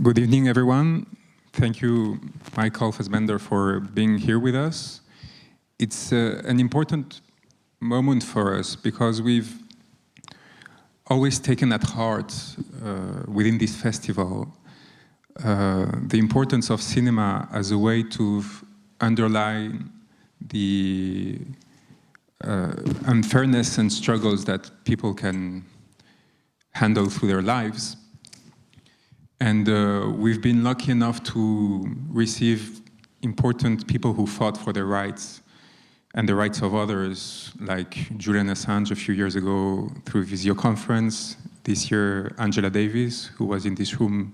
Good evening, everyone. Thank you, Michael Fassbender, for being here with us. It's an important moment for us because we've always taken at heart within this festival the importance of cinema as a way to underline the unfairness and struggles that people can handle through their lives. And we've been lucky enough to receive important people who fought for their rights and the rights of others, like Julian Assange a few years ago through Visio Conference, this year Angela Davis, who was in this room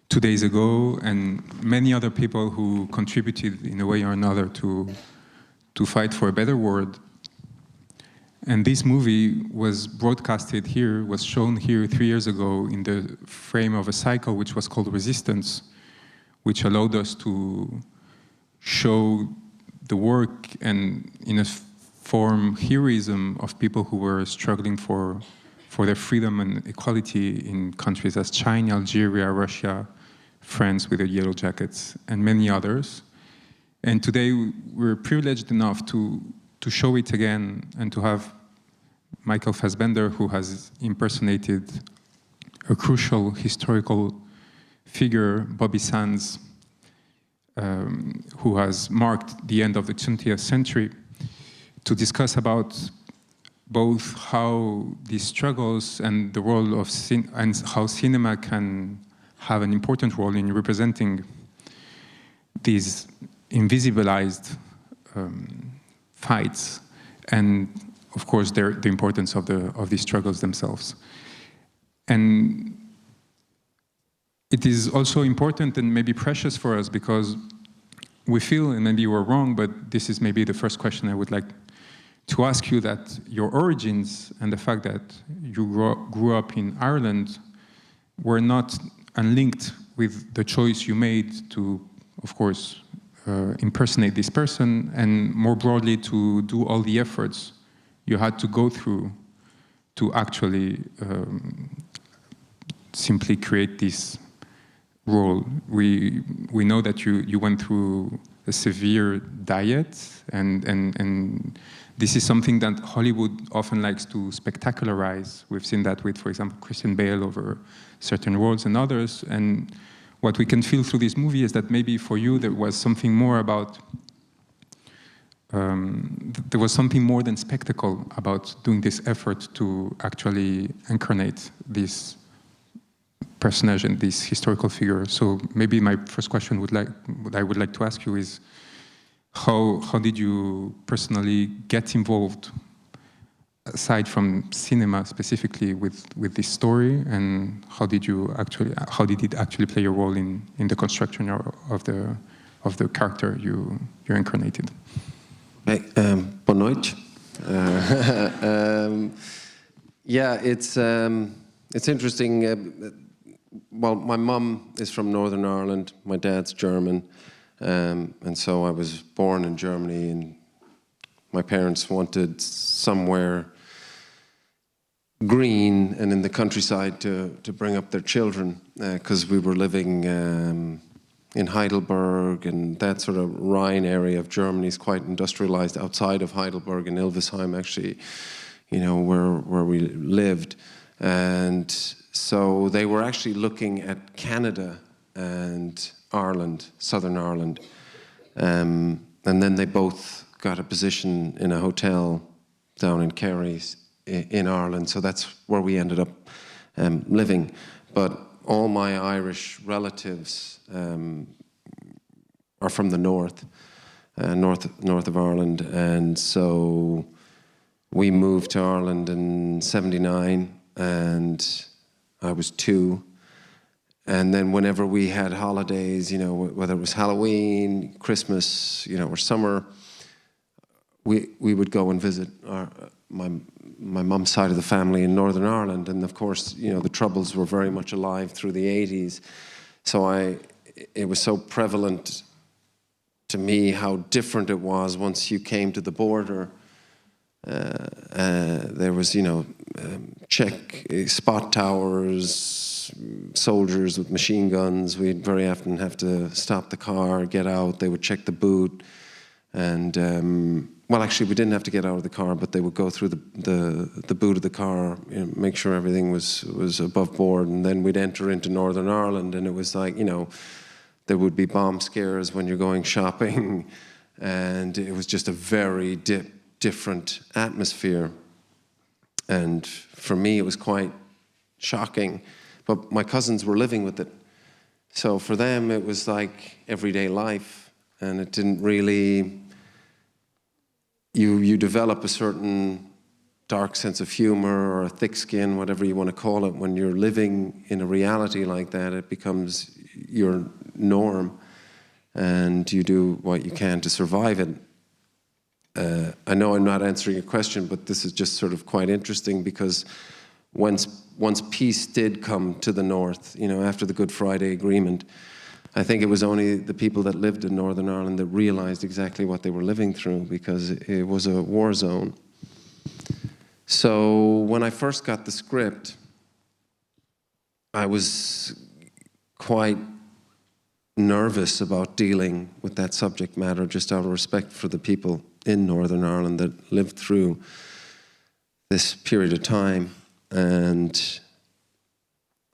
2 days ago, and many other people who contributed in a way or another to fight for a better world. And this movie was broadcasted here, was shown here 3 years ago in the frame of a cycle which was called Resistance, which allowed us to show the work and, in a form, heroism of people who were struggling for their freedom and equality in countries as China, Algeria, Russia, France with the Yellow Jackets, and many others. And today we're privileged enough to show it again and to have Michael Fassbender, who has impersonated a crucial historical figure, Bobby Sands, who has marked the end of the 20th century, to discuss about both how these struggles and the role of and how cinema can have an important role in representing these invisibilized fights, and of course the importance of these struggles themselves. And it is also important and maybe precious for us because we feel, and maybe we're wrong, but this is maybe the first question I would like to ask you, that your origins and the fact that you grew up in Ireland were not unlinked with the choice you made to, of course, impersonate this person, and more broadly to do all the efforts you had to go through to actually simply create this role. We know that you went through a severe diet, and this is something that Hollywood often likes to spectacularize. We've seen that with, for example, Christian Bale over certain roles and others. And what we can feel through this movie is that maybe for you there was something more about, there was something more than spectacle about doing this effort to actually incarnate this personage and this historical figure. So maybe my first question I would like to ask you is, how did you personally get involved, aside from cinema specifically, with this story, and how did it actually play a role in the construction of the character you incarnated? Boa noite. Yeah, it's interesting. Well, my mum is from Northern Ireland. My dad's German. And so I was born in Germany, and my parents wanted somewhere green and in the countryside to bring up their children, because we were living in Heidelberg, and that sort of Rhine area of Germany is quite industrialized outside of Heidelberg, and Ilvesheim actually, where we lived. And so they were actually looking at Canada and Ireland, Southern Ireland. And then they both got a position in a hotel down in Kerry in Ireland. So that's where we ended up living. But all my Irish relatives are from the north of Ireland. And so we moved to Ireland in '79, and I was 2. And then whenever we had holidays, whether it was Halloween, Christmas, or summer, we would go and visit my mum's side of the family in Northern Ireland. And of course, the Troubles were very much alive through the 80s. So it was so prevalent to me how different it was once you came to the border There was, check spot towers, soldiers with machine guns. We'd very often have to stop the car, get out. They would check the boot, and well, actually, we didn't have to get out of the car, but they would go through the boot of the car, make sure everything was above board, and then we'd enter into Northern Ireland, and it was like, there would be bomb scares when you're going shopping, and it was just a very different atmosphere. And for me, it was quite shocking, but my cousins were living with it. So for them, it was like everyday life, and it didn't really, you develop a certain dark sense of humor or a thick skin, whatever you want to call it. When you're living in a reality like that, it becomes your norm, and you do what you can to survive it. I know I'm not answering your question, but this is just sort of quite interesting, because once peace did come to the north, after the Good Friday Agreement, I think it was only the people that lived in Northern Ireland that realized exactly what they were living through, because it was a war zone. So when I first got the script, I was quite nervous about dealing with that subject matter, just out of respect for the people in Northern Ireland that lived through this period of time. And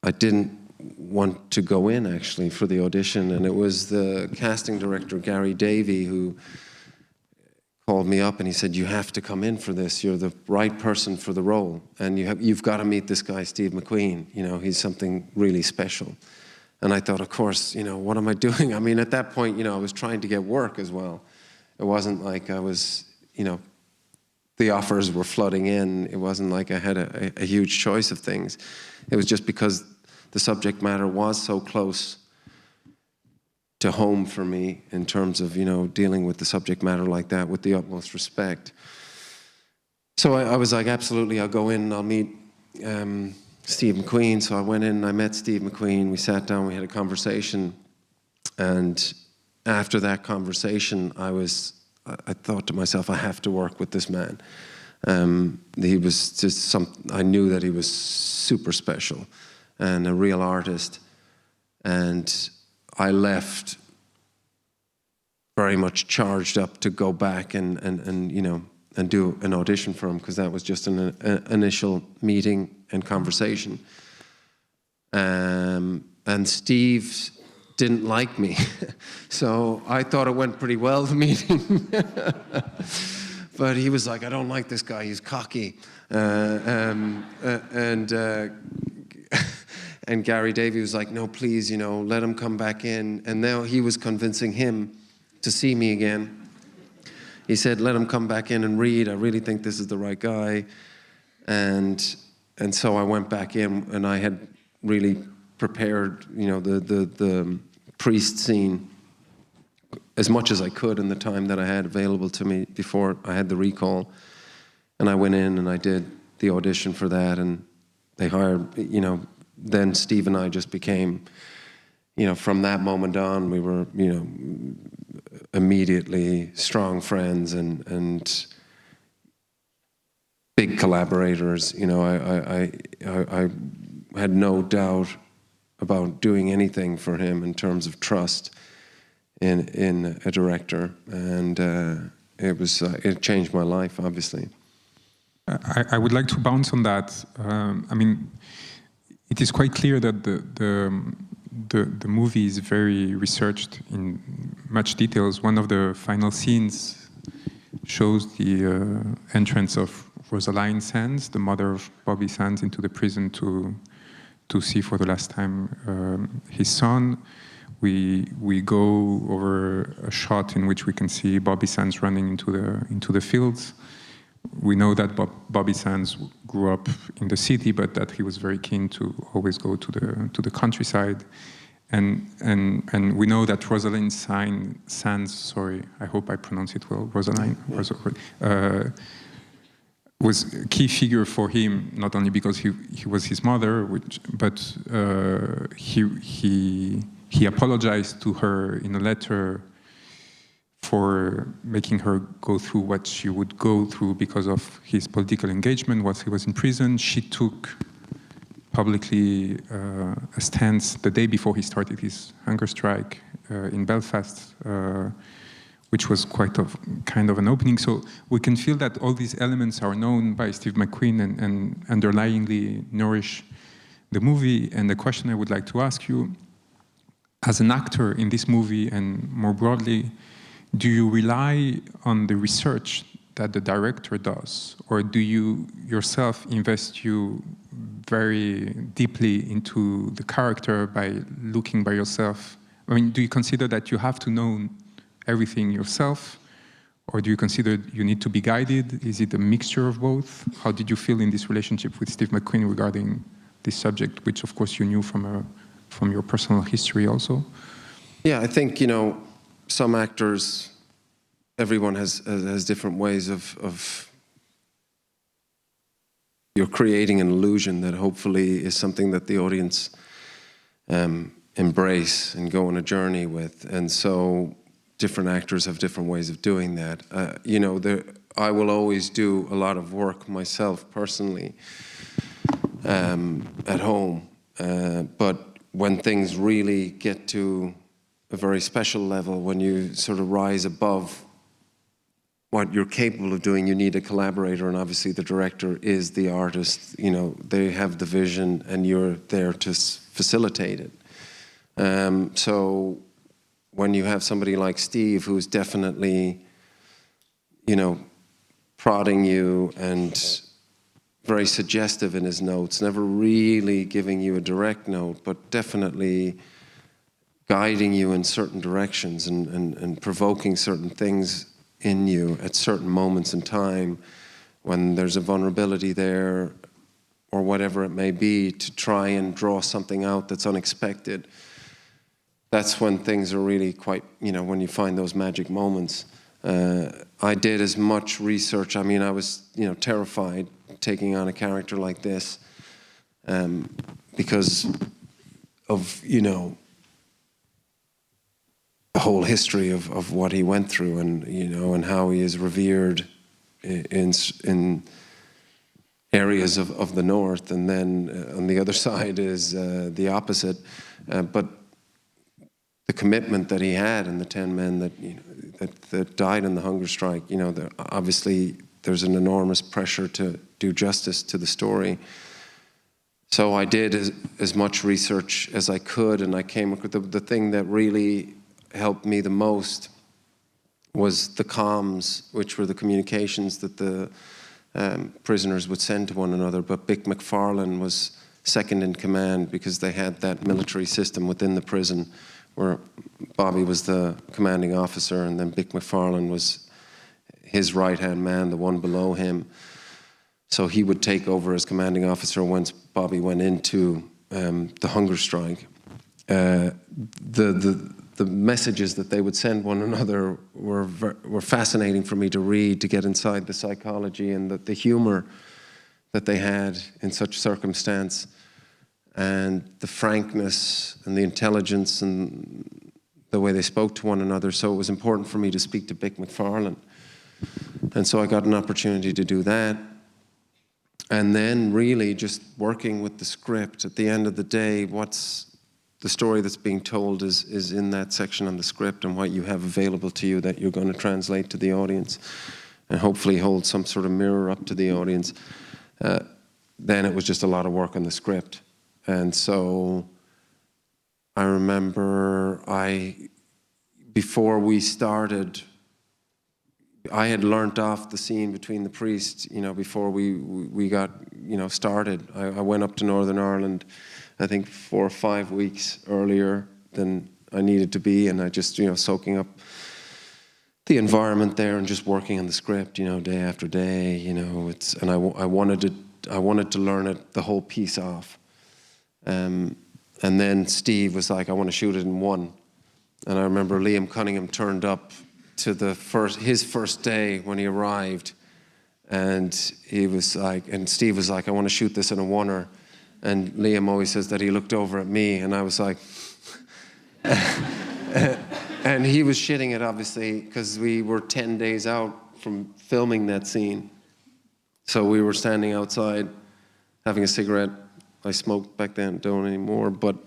I didn't want to go in, actually, for the audition, and it was the casting director, Gary Davey, who called me up and he said, "You have to come in for this. You're the right person for the role, and you've got to meet this guy, Steve McQueen. He's something really special." And I thought, of course, what am I doing? I mean, at that point, I was trying to get work as well. It wasn't like I was, the offers were flooding in. It wasn't like I had a huge choice of things. It was just because the subject matter was so close to home for me, in terms of, dealing with the subject matter like that with the utmost respect. So I was like, absolutely, I'll go in and I'll meet Steve McQueen. So I went in and I met Steve McQueen. We sat down, we had a conversation. And after that conversation, I thought to myself, I have to work with this man. He was just I knew that he was super special and a real artist. And I left very much charged up to go back and do an audition for him, because that was just an initial meeting and conversation. And Steve didn't like me. So I thought it went pretty well, the meeting. But he was like, "I don't like this guy, he's cocky." And Gary Davey was like, "No, please, let him come back in." And now he was convincing him to see me again. He said, "Let him come back in and read. I really think this is the right guy." And so I went back in, and I had really prepared, the priest scene as much as I could in the time that I had available to me before I had the recall. And I went in and I did the audition for that, and they hired, then Steve and I just became, from that moment on, we were, immediately strong friends and big collaborators. I had no doubt about doing anything for him in terms of trust in a director, and it changed my life, obviously. I would like to bounce on that. It is quite clear that the movie is very researched in much details. One of the final scenes shows the entrance of Rosaline Sands, the mother of Bobby Sands, into the prison to see for the last time his son. We go over a shot in which we can see Bobby Sands running into the fields. We know that Bobby Sands grew up in the city, but that he was very keen to always go to the countryside. And we know that Rosalind Sands, sorry, I hope I pronounce it well, Rosaline, was a key figure for him, not only because he was his mother, but he apologized to her in a letter for making her go through what she would go through because of his political engagement whilst he was in prison. She took publicly a stance the day before he started his hunger strike in Belfast, which was quite kind of an opening. So we can feel that all these elements are known by Steve McQueen and underlyingly nourish the movie. And the question I would like to ask you, as an actor in this movie and more broadly, do you rely on the research that the director does, or do you yourself invest you very deeply into the character by looking by yourself? I mean, do you consider that you have to know everything yourself, or do you consider you need to be guided? Is it a mixture of both? How did you feel in this relationship with Steve McQueen regarding this subject, which of course you knew from your personal history also? Yeah, I think, some actors, everyone has different ways of you're creating an illusion that hopefully is something that the audience embrace and go on a journey with. And so different actors have different ways of doing that. I will always do a lot of work myself personally at home. But when things really get to a very special level, when you sort of rise above what you're capable of doing, you need a collaborator, and obviously the director is the artist. They have the vision and you're there to facilitate it. So when you have somebody like Steve, who's definitely, prodding you and very suggestive in his notes, never really giving you a direct note, but definitely guiding you in certain directions and provoking certain things in you at certain moments in time when there's a vulnerability there or whatever it may be, to try and draw something out that's unexpected. That's when things are really quite, when you find those magic moments. I did as much research. I mean, I was, terrified taking on a character like this because of, the whole history of what he went through and, and how he is revered in areas of the North. And then on the other side is the opposite. But the commitment that he had and the 10 men that died in the hunger strike, obviously there's an enormous pressure to do justice to the story. So I did as much research as I could, and I came up with the thing that really helped me the most was the comms, which were the communications that the prisoners would send to one another. But Bick McFarlane was second in command because they had that military system within the prison where Bobby was the commanding officer, and then Bick McFarlane was his right-hand man, the one below him. So he would take over as commanding officer once Bobby went into the hunger strike. The messages that they would send one another were fascinating for me to read, to get inside the psychology and the humor that they had in such circumstance, and the frankness and the intelligence and the way they spoke to one another. So it was important for me to speak to Bick McFarlane. And so I got an opportunity to do that. And then really just working with the script. At the end of the day, what's the story that's being told is in that section on the script, and what you have available to you that you're going to translate to the audience and hopefully hold some sort of mirror up to the audience. Then it was just a lot of work on the script. And so I remember before we started, I had learnt off the scene between the priests, before we got, started. I went up to Northern Ireland, I think 4 or 5 weeks earlier than I needed to be, and I just, soaking up the environment there and just working on the script, day after day, and I wanted to learn it, the whole piece off. And then Steve was like, I want to shoot it in one. And I remember Liam Cunningham turned up to his first day when he arrived, and Steve was like, I want to shoot this in a oneer. And Liam always says that he looked over at me, and I was like, And he was shitting it, obviously, because we were 10 days out from filming that scene. So we were standing outside having a cigarette. I smoked back then, don't anymore. But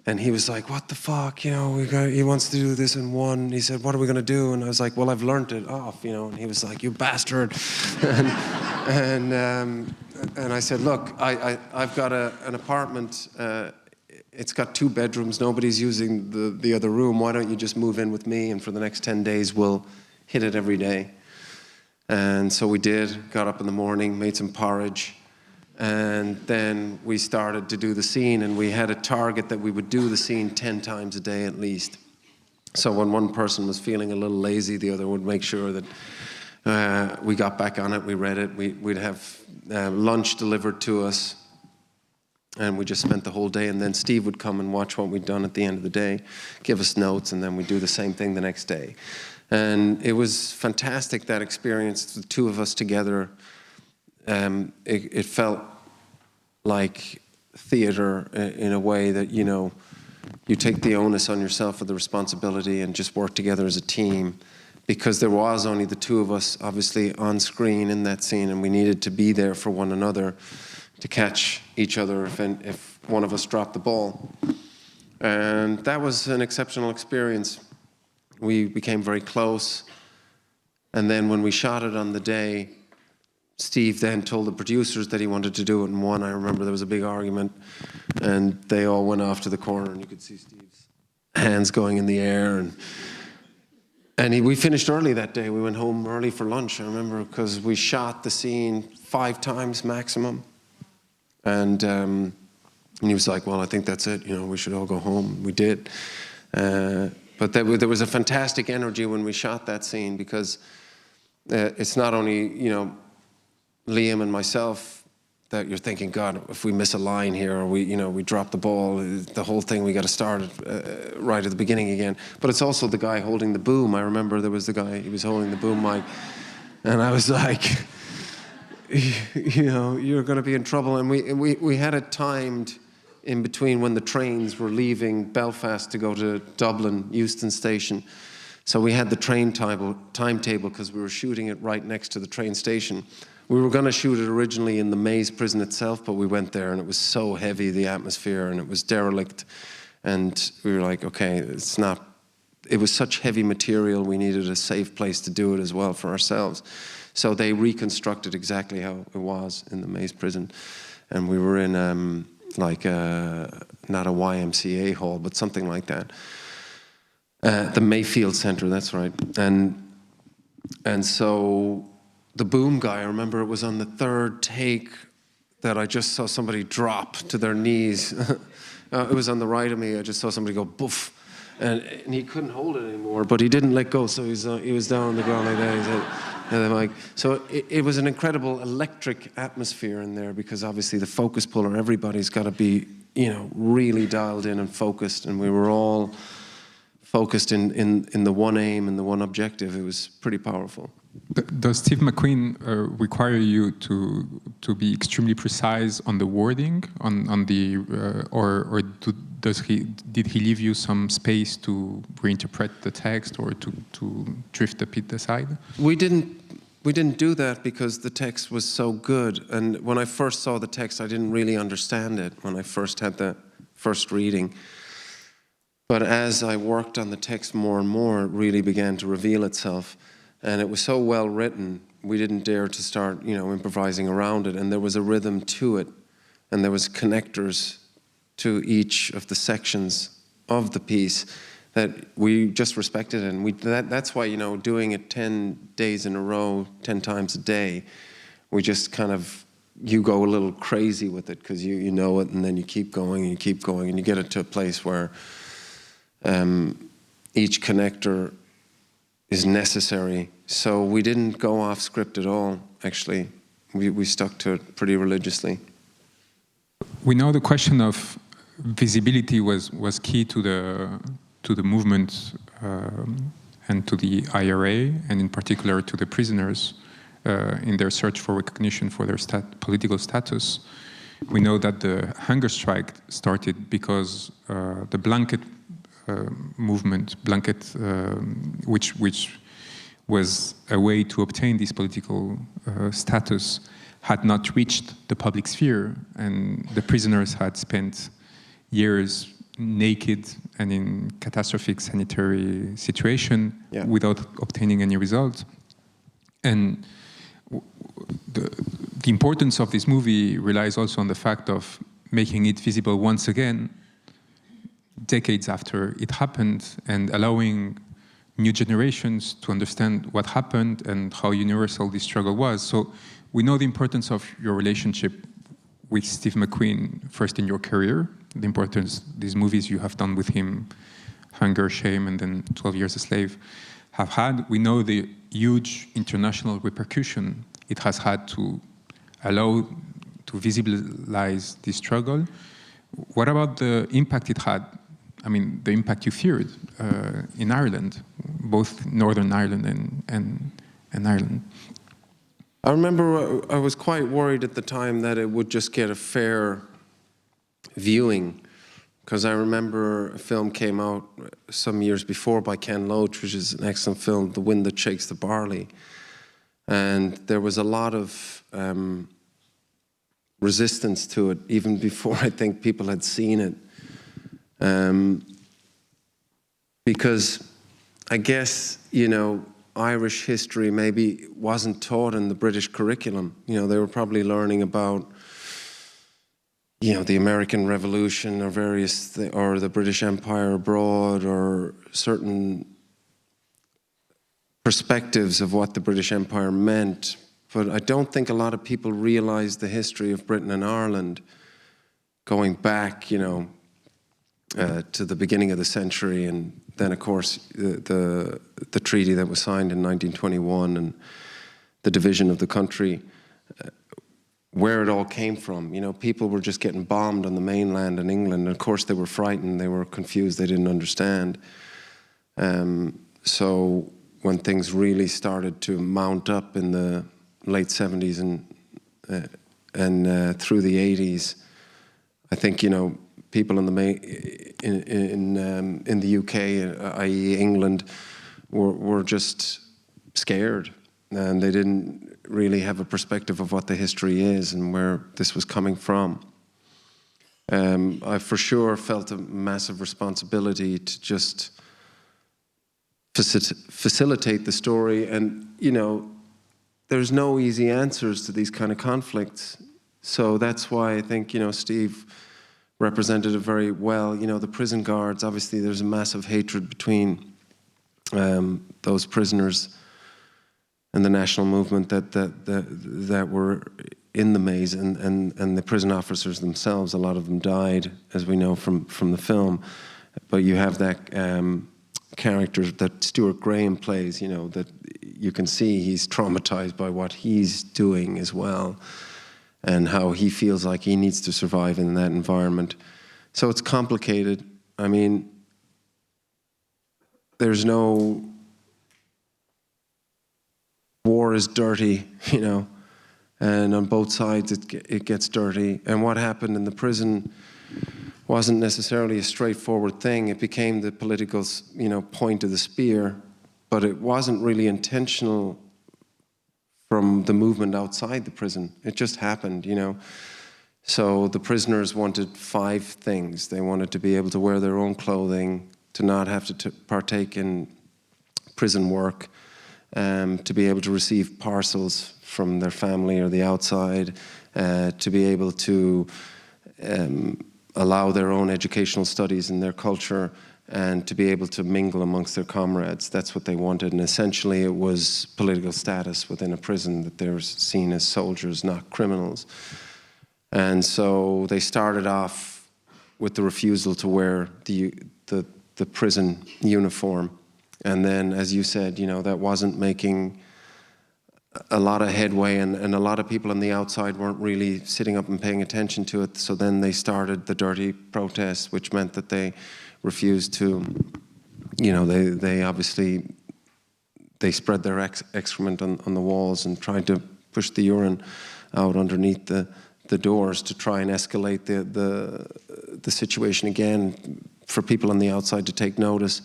and he was like, "What the fuck? You know, he wants to do this in one." He said, "What are we gonna do?" And I was like, "Well, I've learned it off, you know." And he was like, "You bastard!" and I said, "Look, I've got an apartment. It's got 2 bedrooms. Nobody's using the other room. Why don't you just move in with me? And for the next 10 days, we'll hit it every day." And so we did. Got up in the morning, made some porridge. And then we started to do the scene, and we had a target that we would do the scene 10 times a day at least. So when one person was feeling a little lazy, the other would make sure that we got back on it, we read it, we'd have lunch delivered to us, and we just spent the whole day. And then Steve would come and watch what we'd done at the end of the day, give us notes, and then we'd do the same thing the next day. And it was fantastic, that experience, the 2 of us together. It felt like theater in a way that, you know, you take the onus on yourself of the responsibility and just work together as a team, because there was only the 2 of us obviously on screen in that scene, and we needed to be there for one another to catch each other if one of us dropped the ball. And that was an exceptional experience. We became very close. And then when we shot it on the day, Steve then told the producers that he wanted to do it in one. I remember there was a big argument, and they all went off to the corner, and you could see Steve's hands going in the air. And we finished early that day. We went home early for lunch, I remember, because we shot the scene 5 times maximum. And he was like, "Well, I think that's it. You know, we should all go home." We did. But there was a fantastic energy when we shot that scene, because it's not only, you know, Liam and myself that you're thinking, God, if we miss a line here, or we drop the ball, the whole thing, we got to start it right at the beginning again. But it's also the guy holding the boom. I remember there was the guy, he was holding the boom mic, and I was like, you know, you're going to be in trouble. And we had it timed in between when the trains were leaving Belfast to go to Dublin, Euston Station. So we had the train timetable, because we were shooting it right next to the train station. We were going to shoot it originally in the Maze prison itself, but we went there and it was so heavy, the atmosphere, and it was derelict. And we were like, okay, it was such heavy material, we needed a safe place to do it as well for ourselves. So they reconstructed exactly how it was in the Maze prison. And we were in not a YMCA hall, but something like that. The Mayfield Center, that's right. And so the boom guy, I remember it was on the 3rd take that I just saw somebody drop to their knees. It was on the right of me. I just saw somebody go boof, and he couldn't hold it anymore, but he didn't let go, so he was down on the ground like that. So it was an incredible electric atmosphere in there, because obviously the focus puller, everybody's got to be, you know, really dialed in and focused, and we were all focused in the one aim and the one objective. It was pretty powerful. Does Steve McQueen require you to be extremely precise on the wording, did he leave you some space to reinterpret the text, or to drift a bit aside? We didn't do that, because the text was so good. And when I first saw the text, I didn't really understand it when I first had the first reading. But as I worked on the text more and more, it really began to reveal itself. And it was so well written, we didn't dare to start, you know, improvising around it. And there was a rhythm to it, and there was connectors to each of the sections of the piece that we just respected. And that's why, you know, doing it 10 days in a row, 10 times a day, we just kind of, you go a little crazy with it, because you know it, and then you keep going and you keep going, and you get it to a place where each connector is necessary. So we didn't go off script at all, actually. We stuck to it pretty religiously. We know the question of visibility was key to the movement and to the IRA, and in particular to the prisoners in their search for recognition for their political status. We know that the hunger strike started because the blanket movement, blanket, which was a way to obtain this political status, had not reached the public sphere, and the prisoners had spent years naked and in catastrophic sanitary situation without obtaining any result. And the importance of this movie relies also on the fact of making it visible once again, decades after it happened, and allowing new generations to understand what happened and how universal this struggle was. So we know the importance of your relationship with Steve McQueen, first in your career, the importance these movies you have done with him, Hunger, Shame, and then 12 Years a Slave, have had. We know the huge international repercussion it has had to allow to visibilize this struggle. What about the impact it had, I mean, the impact you feared in Ireland, both Northern Ireland and Ireland? I remember I was quite worried at the time that it would just get a fair viewing, because I remember a film came out some years before by Ken Loach, which is an excellent film, The Wind That Shakes the Barley. And there was a lot of resistance to it, even before I think people had seen it. Because I guess, you know, Irish history maybe wasn't taught in the British curriculum. You know, they were probably learning about, you know, the American Revolution or or the British Empire abroad, or certain perspectives of what the British Empire meant. But I don't think a lot of people realize the history of Britain and Ireland going back, you know, to the beginning of the century, and then, of course, the treaty that was signed in 1921 and the division of the country, where it all came from. You know, people were just getting bombed on the mainland in England, and of course they were frightened, they were confused, they didn't understand. So when things really started to mount up in the late 70s and through the 80s, I think, you know, people in the UK, i.e. England, were just scared, and they didn't really have a perspective of what the history is and where this was coming from. I for sure felt a massive responsibility to just facilitate the story, and, you know, there's no easy answers to these kind of conflicts. So that's why I think, you know, Steve represented it very well. You know, the prison guards, obviously there's a massive hatred between those prisoners and the national movement that were in the maze, and the prison officers themselves. A lot of them died, as we know from the film. But you have that character that Stuart Graham plays, you know, that you can see he's traumatized by what he's doing as well, and how he feels like he needs to survive in that environment. So it's complicated. I mean, there's no... War is dirty, you know, and on both sides it gets dirty. And what happened in the prison wasn't necessarily a straightforward thing. It became the political, you know, point of the spear, but it wasn't really intentional from the movement outside the prison. It just happened, you know. So the prisoners wanted 5 things. They wanted to be able to wear their own clothing, to not have to partake in prison work, to be able to receive parcels from their family or the outside, to be able to allow their own educational studies in their culture, and to be able to mingle amongst their comrades. That's what they wanted, and essentially it was political status within a prison, that they were seen as soldiers, not criminals. And so they started off with the refusal to wear the prison uniform. And then, as you said, you know, that wasn't making a lot of headway, and a lot of people on the outside weren't really sitting up and paying attention to it. So then they started the dirty protests, which meant that they refused to, you know, they obviously, they spread their excrement on the walls and tried to push the urine out underneath the doors to try and escalate the situation again, for people on the outside to take notice.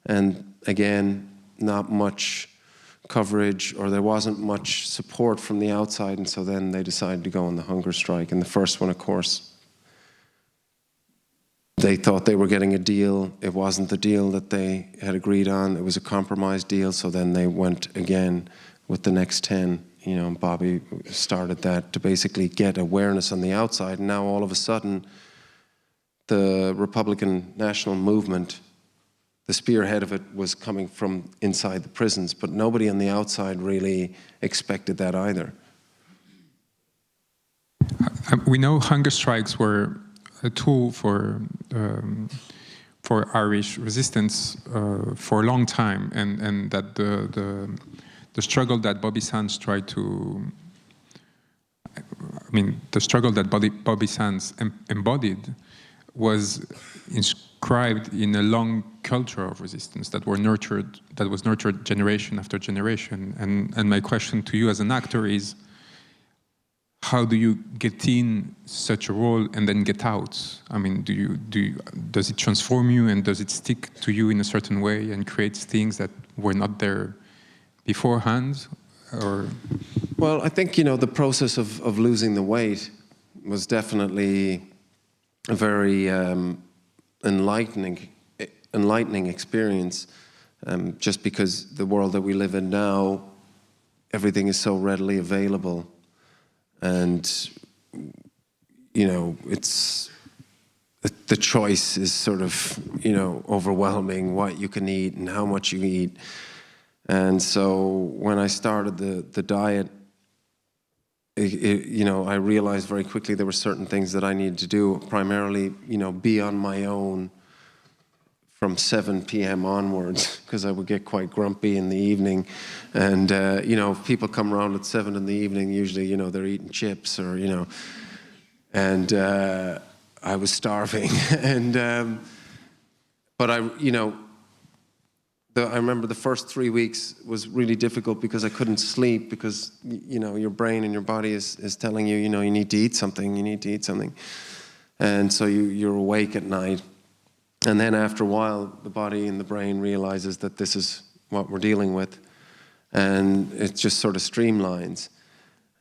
And again, not much coverage, or there wasn't much support from the outside, and so then they decided to go on the hunger strike. And the first one, of course, they thought they were getting a deal. It wasn't the deal that they had agreed on. It was a compromise deal, so then they went again with the next 10. You know, Bobby started that to basically get awareness on the outside, and now all of a sudden, the Republican National Movement, the spearhead of it was coming from inside the prisons, but nobody on the outside really expected that either. We know hunger strikes were a tool for Irish resistance for a long time, and that the struggle that Bobby Sands tried to, the struggle that Bobby Sands embodied was inscribed in a long culture of resistance that was nurtured generation after generation. And my question to you as an actor is, how do you get in such a role and then get out? I mean, does it transform you, and does it stick to you in a certain way and creates things that were not there beforehand? Or? Well, I think, the process of losing the weight was definitely a very enlightening experience, just because the world that we live in now, everything is so readily available. And, it's the choice is sort of, overwhelming, what you can eat and how much you eat. And so when I started the diet, I realized very quickly there were certain things that I needed to do, primarily, be on my own from 7 p.m. onwards, because I would get quite grumpy in the evening. And, if people come around at 7 in the evening, usually, they're eating chips or, and I was starving. And, but I remember the first 3 weeks was really difficult because I couldn't sleep, because, your brain and your body is telling you, you need to eat something, And so you're awake at night. And then after a while, the body and the brain realizes that this is what we're dealing with, and it just sort of streamlines.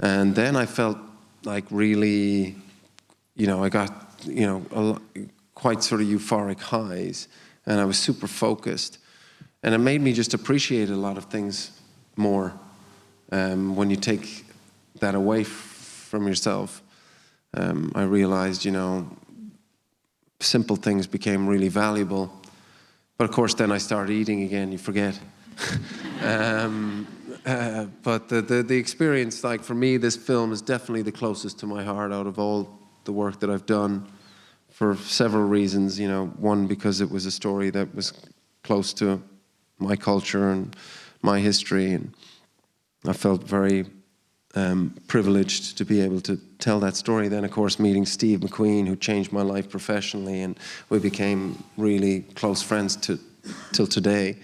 And then I felt like really, I got, quite sort of euphoric highs, and I was super focused. And it made me just appreciate a lot of things more. When you take that away from yourself, I realized, simple things became really valuable. But of course, then I started eating again, you forget. But the experience, like for me, this film is definitely the closest to my heart out of all the work that I've done, for several reasons. One, because it was a story that was close to my culture and my history, and I felt very privileged to be able to tell that story. Then, of course, meeting Steve McQueen, who changed my life professionally, and we became really close friends till today.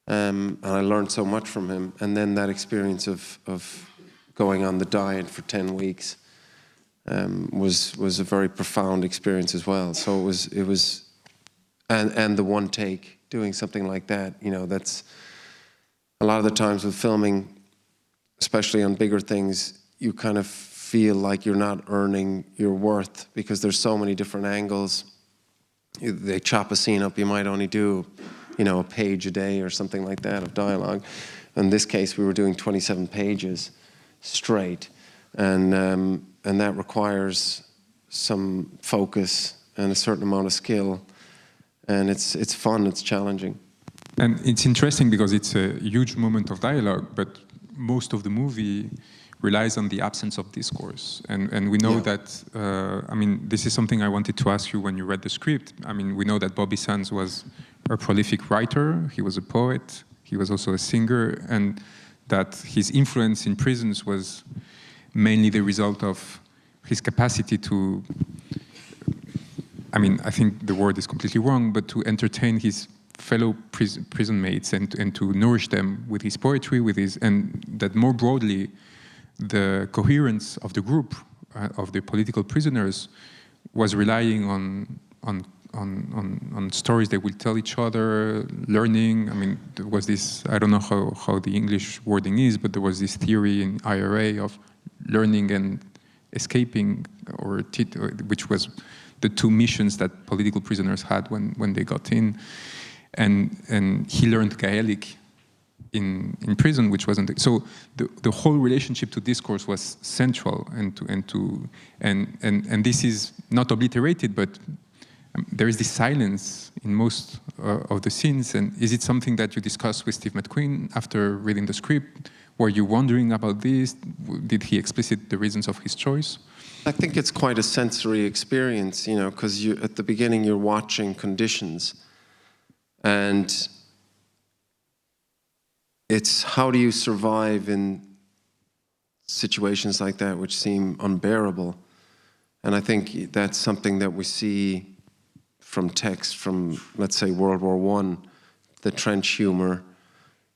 And I learned so much from him. And then that experience of going on the diet for 10 weeks was a very profound experience as well. So it was, and the one take, doing something like that, that's a lot of the times with filming, especially on bigger things, you kind of feel like you're not earning your worth, because there's so many different angles. They chop a scene up, you might only do, a page a day or something like that of dialogue. In this case, we were doing 27 pages straight, and that requires some focus and a certain amount of skill, and it's fun, it's challenging. And it's interesting because it's a huge moment of dialogue, but most of the movie relies on the absence of discourse. And we know that, this is something I wanted to ask you when you read the script. We know that Bobby Sands was a prolific writer, he was a poet, he was also a singer, and that his influence in prisons was mainly the result of his capacity to, I think the word is completely wrong, but to entertain his fellow prison mates and to nourish them with his poetry, and that more broadly, the coherence of the group, of the political prisoners, was relying on on stories they will tell each other, learning. I mean, there was this, I don't know how the English wording is, but there was this theory in IRA of learning and escaping, which was the two missions that political prisoners had when they got in. And he learned Gaelic in prison, which wasn't so. The whole relationship to discourse was central, and this is not obliterated, but there is this silence in most of the scenes. And is it something that you discussed with Steve McQueen after reading the script? Were you wondering about this? Did he explicit the reasons of his choice? I think it's quite a sensory experience, you know, because at the beginning you're watching conditions, and it's how do you survive in situations like that which seem unbearable. And I think that's something that we see from text from, let's say, World War I, the trench humor,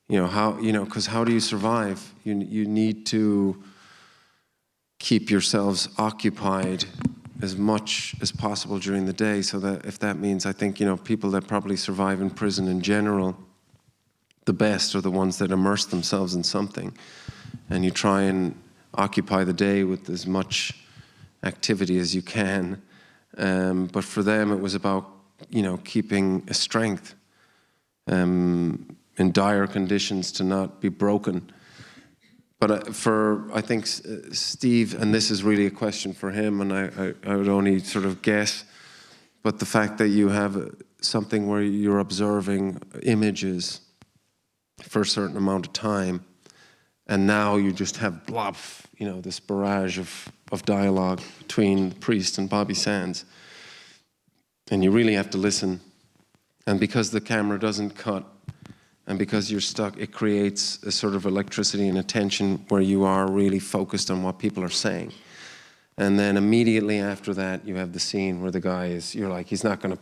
because how do you survive? You need to keep yourselves occupied as much as possible during the day, so that if that means, I think, people that probably survive in prison in general, the best are the ones that immerse themselves in something, and you try and occupy the day with as much activity as you can. But for them, it was about, keeping a strength in dire conditions to not be broken. But I think Steve, and this is really a question for him, and I would only sort of guess, but the fact that you have something where you're observing images for a certain amount of time, and now you just have this barrage of dialogue between the priest and Bobby Sands, and you really have to listen. And because the camera doesn't cut, and because you're stuck, it creates a sort of electricity and a tension where you are really focused on what people are saying. And then immediately after that, you have the scene where the guy you're like, he's not gonna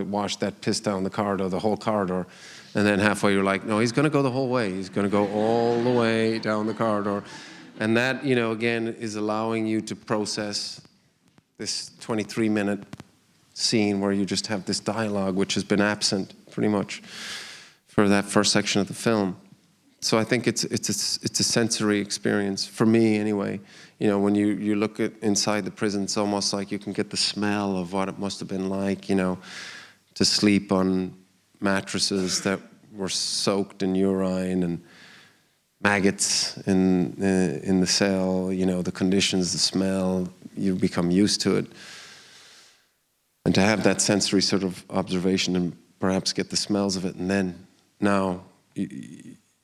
wash that piss down the corridor, the whole corridor. And then halfway you're like, no, he's gonna go the whole way. He's gonna go all the way down the corridor. And that, again, is allowing you to process this 23-minute scene where you just have this dialogue which has been absent pretty much for that first section of the film. So I think it's a sensory experience, for me anyway. When you look at inside the prison, it's almost like you can get the smell of what it must have been like, to sleep on mattresses that were soaked in urine and maggots in the cell, the conditions, the smell, you become used to it. And to have that sensory sort of observation and perhaps get the smells of it, and then now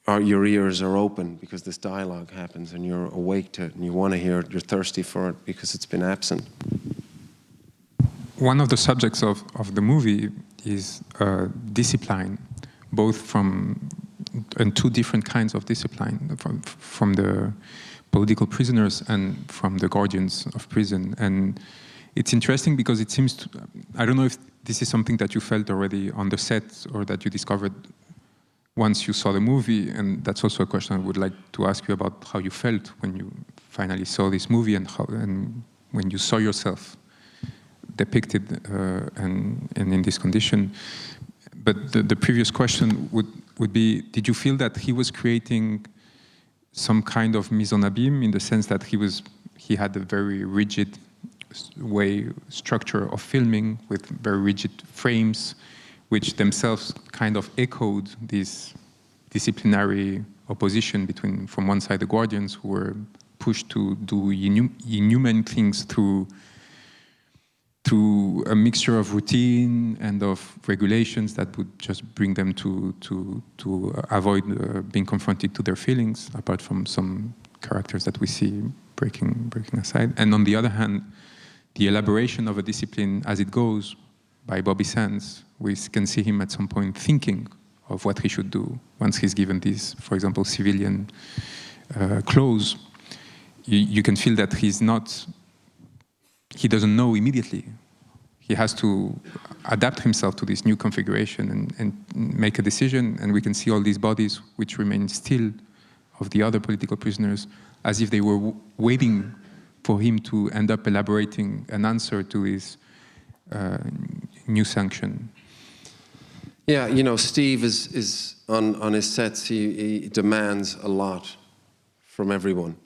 your ears are open because this dialogue happens and you're awake to it and you want to hear it, you're thirsty for it because it's been absent. One of the subjects of the movie is discipline, both and two different kinds of discipline, from the political prisoners and from the guardians of prison. And it's interesting because it seems I don't know if this is something that you felt already on the set or that you discovered once you saw the movie, and that's also a question I would like to ask you about how you felt when you finally saw this movie and when you saw yourself depicted and in this condition. But the previous question would be, did you feel that he was creating some kind of mise en abîme, in the sense that he had a very rigid structure of filming with very rigid frames, which themselves kind of echoed this disciplinary opposition from one side the guardians, who were pushed to do inhuman things through a mixture of routine and of regulations that would just bring them to avoid being confronted to their feelings, apart from some characters that we see breaking aside. And on the other hand, the elaboration of a discipline as it goes by Bobby Sands, we can see him at some point thinking of what he should do once he's given these, for example, civilian clothes. You can feel that he doesn't know immediately. He has to adapt himself to this new configuration and make a decision, and we can see all these bodies which remain still of the other political prisoners, as if they were waiting for him to end up elaborating an answer to his new sanction? Yeah, you know, Steve is on his sets, he demands a lot from everyone.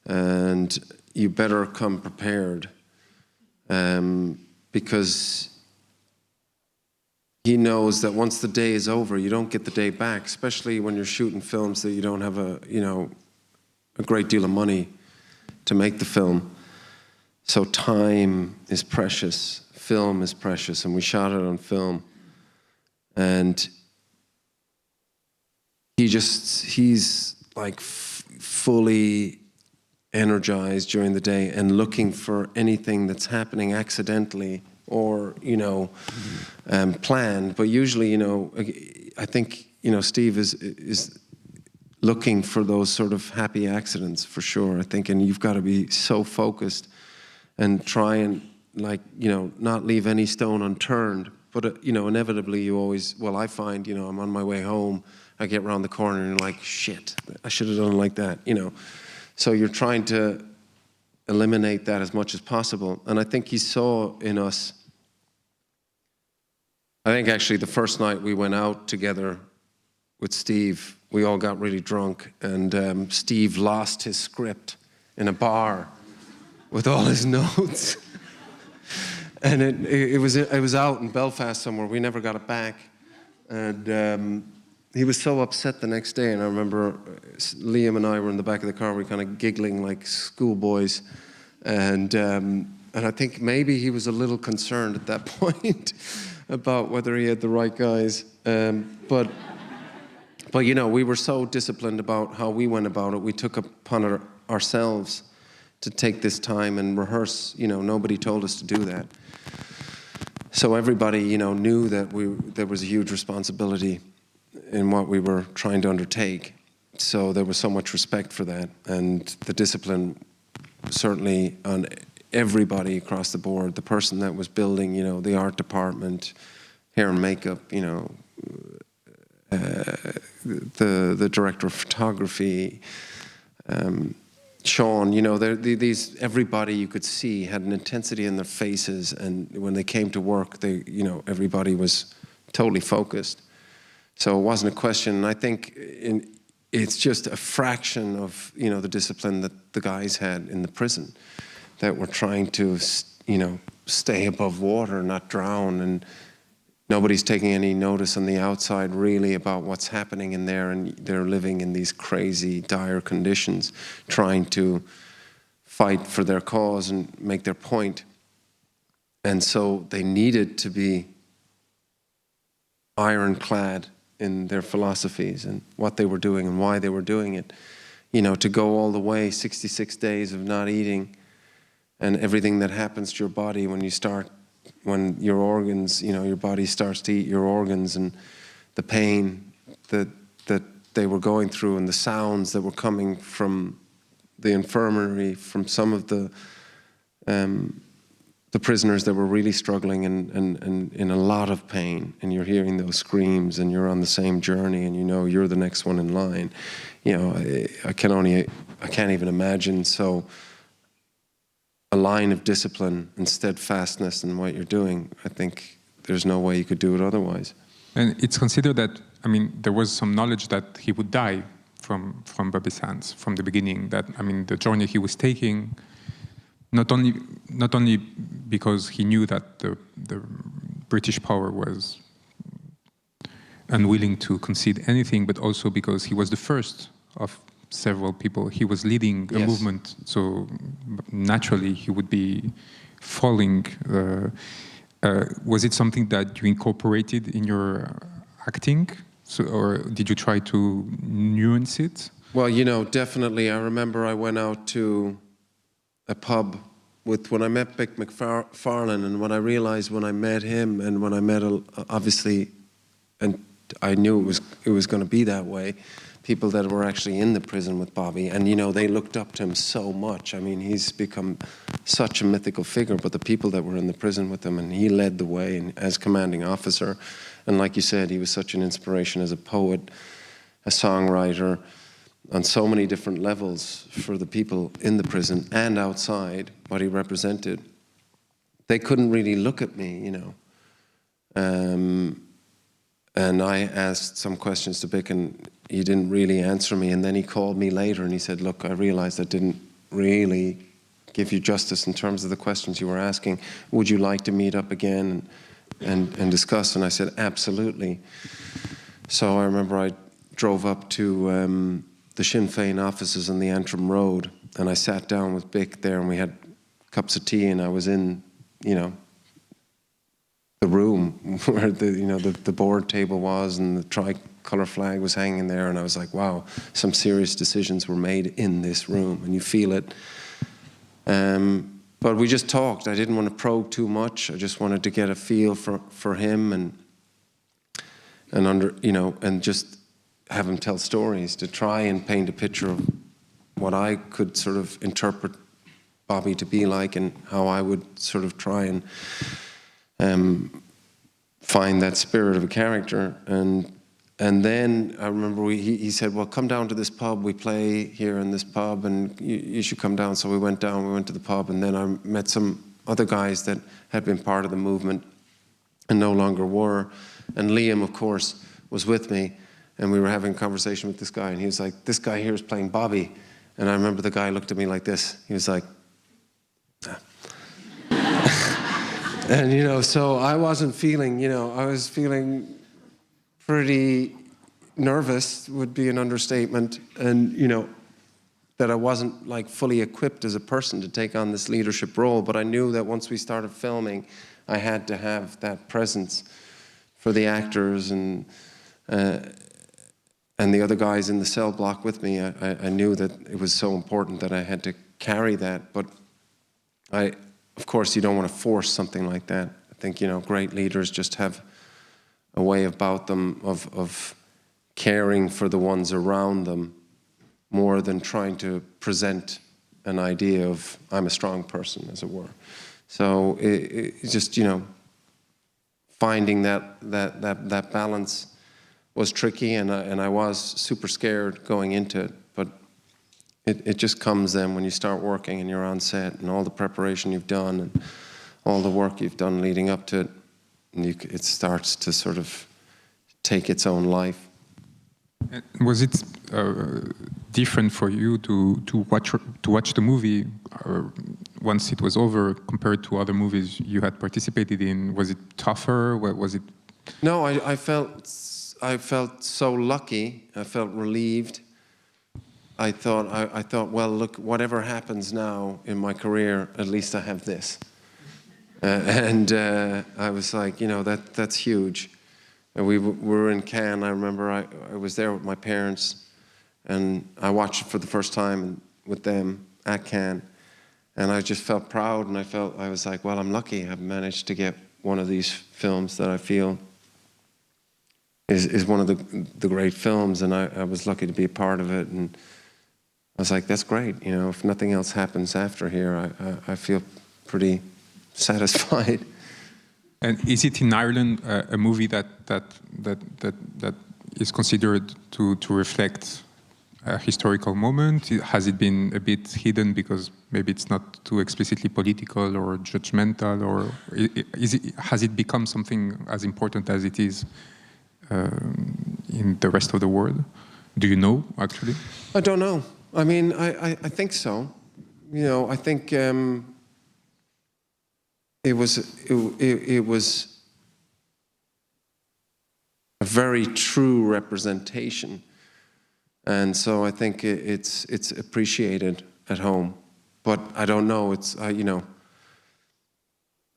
And you better come prepared, because he knows that once the day is over, you don't get the day back, especially when you're shooting films that you don't have a great deal of money to make the film. So time is precious, film is precious, and we shot it on film. And he's like fully energized during the day and looking for anything that's happening accidentally or, planned. But usually, I think, Steve is looking for those sort of happy accidents for sure, I think. And you've got to be so focused and try and, not leave any stone unturned. But, inevitably you always, I find, I'm on my way home, I get around the corner and you're like, shit, I should have done it like that, So you're trying to eliminate that as much as possible. And I think he saw in us, I think actually the first night we went out together with Steve, we all got really drunk, and Steve lost his script in a bar with all his notes. And it was out in Belfast somewhere. We never got it back. And he was so upset the next day. And I remember Liam and I were in the back of the car. We were kind of giggling like schoolboys. And I think maybe he was a little concerned at that point about whether he had the right guys. But we were so disciplined about how we went about it. We took upon ourselves to take this time and rehearse. Nobody told us to do that. So everybody, knew that there was a huge responsibility in what we were trying to undertake. So there was so much respect for that, and the discipline certainly on everybody across the board. The person that was building, the art department, hair and makeup, the director of photography, Sean, everybody you could see had an intensity in their faces, and when they came to work, everybody was totally focused. So it wasn't a question. And I think it's just a fraction of, the discipline that the guys had in the prison, that were trying to, stay above water, not drown, and nobody's taking any notice on the outside really about what's happening in there, and they're living in these crazy, dire conditions, trying to fight for their cause and make their point. And so they needed to be ironclad in their philosophies and what they were doing and why they were doing it. To go all the way, 66 days of not eating, and everything that happens to your body when your organs, your body starts to eat your organs, and the pain that they were going through, and the sounds that were coming from the infirmary, from some of the prisoners that were really struggling and in a lot of pain, and you're hearing those screams, and you're on the same journey, and you're the next one in line. I can't even imagine. So a line of discipline and steadfastness in what you're doing, I think there's no way you could do it otherwise. And it's considered that, there was some knowledge that he would die from Bobby's hands from the beginning. That, the journey he was taking, not only because he knew that the British power was unwilling to concede anything, but also because he was the first of several people. He was leading a movement, so naturally he would be falling. Was it something that you incorporated in your acting, or did you try to nuance it? Well, definitely. I remember I went out to a pub when I met Mick McFarlane, and when I realized when I met him, and when I met, obviously, and I knew it was going to be that way, people that were actually in the prison with Bobby, and they looked up to him so much. He's become such a mythical figure, but the people that were in the prison with him, and he led the way as commanding officer. And like you said, he was such an inspiration as a poet, a songwriter, on so many different levels for the people in the prison and outside, what he represented. they couldn't really look at me, you know. And I asked some questions to Vic, and he didn't really answer me. And then he called me later, and he said, look, I realized I didn't really give you justice in terms of the questions you were asking. Would you like to meet up again and discuss? And I said, absolutely. So I remember I drove up to the Sinn Féin offices on the Antrim Road, and I sat down with Vic there, and we had cups of tea, and I was in, you know, the room where the board table was, and the tricolour flag was hanging there, and I was like, wow, some serious decisions were made in this room, and you feel it. But we just talked. I didn't want to probe too much. I just wanted to get a feel for him and just have him tell stories, to try and paint a picture of what I could sort of interpret Bobby to be like, and how I would sort of try and find that spirit of a character. And then I remember he said, well, come down to this pub. We play here in this pub, and you should come down. So we went down, we went to the pub, and then I met some other guys that had been part of the movement and no longer were. And Liam, of course, was with me, and we were having a conversation with this guy, and he was like, this guy here is playing Bobby. And I remember the guy looked at me like this. He was like, ah. And, you know, so I wasn't feeling, you know, I was feeling pretty nervous, would be an understatement, and, you know, that I wasn't like fully equipped as a person to take on this leadership role. But I knew that once we started filming, I had to have that presence for the actors and the other guys in the cell block with me. I knew that it was so important that I had to carry that. But of course, you don't want to force something like that. I think, you know, great leaders just have a way about them of caring for the ones around them more than trying to present an idea of, I'm a strong person, as it were. So it's just, you know, finding that balance was tricky, and I was super scared going into it, but it just comes then when you start working and you're on set, and all the preparation you've done and all the work you've done leading up to it, and it starts to sort of take its own life. Was it different for you to watch the movie once it was over compared to other movies you had participated in? Was it tougher? Was it? No, I felt so lucky. I felt relieved. I thought, well, look, whatever happens now in my career, at least I have this. I was like, you know, that's huge. And we were in Cannes. I remember I was there with my parents, and I watched it for the first time with them at Cannes. And I just felt proud, and I was like, well, I'm lucky. I've managed to get one of these films that I feel is one of the great films, and I was lucky to be a part of it. And I was like, that's great. You know, if nothing else happens after here, I feel pretty satisfied. And is it in Ireland a movie that is considered to reflect a historical moment? Has it been a bit hidden because maybe it's not too explicitly political or judgmental, or has it become something as important as it is in the rest of the world? Do you know, actually? I don't know. I mean, I think so. You know, I think it was a very true representation, and so I think it's appreciated at home. But I don't know. You know,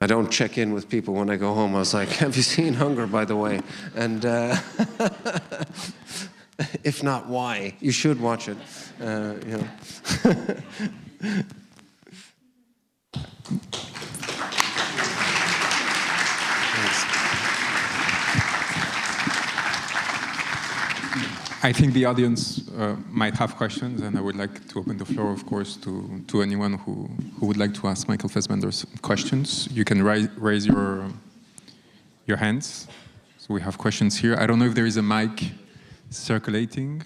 I don't check in with people when I go home. I was like, have you seen Hunger, by the way? And if not, why? You should watch it. You know. I think the audience might have questions, and I would like to open the floor, of course, to anyone who would like to ask Michael Fassbender questions. You can raise your hands. So we have questions here. I don't know if there is a mic circulating.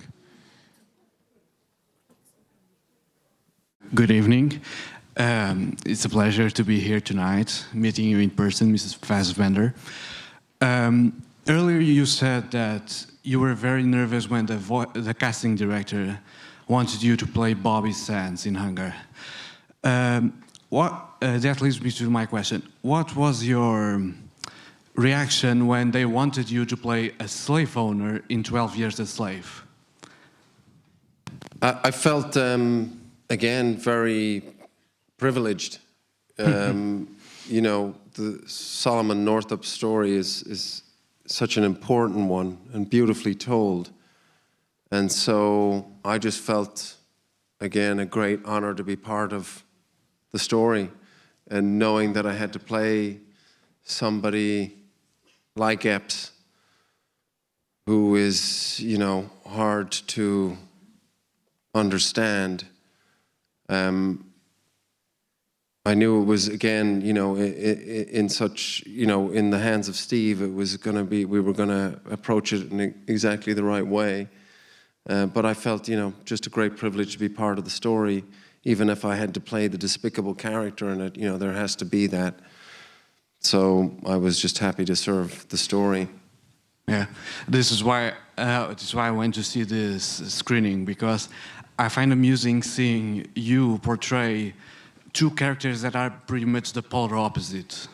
Good evening. It's a pleasure to be here tonight, meeting you in person, Mrs. Fassbender. Earlier you said that you were very nervous when the casting director wanted you to play Bobby Sands in Hunger. That leads me to my question. What was your reaction when they wanted you to play a slave owner in 12 Years a Slave? I felt, again, very privileged. You know, the Solomon Northup story is such an important one and beautifully told. And so I just felt, again, a great honor to be part of the story, and knowing that I had to play somebody like Epps, who is, you know, hard to understand. I knew it was, again, you know, in such, you know, in the hands of Steve, it was going to be, we were going to approach it in exactly the right way. But I felt, you know, just a great privilege to be part of the story, even if I had to play the despicable character in it. You know, there has to be that. So I was just happy to serve the story. Yeah, this is why I went to see this screening, because I find amusing seeing you portray two characters that are pretty much the polar opposite.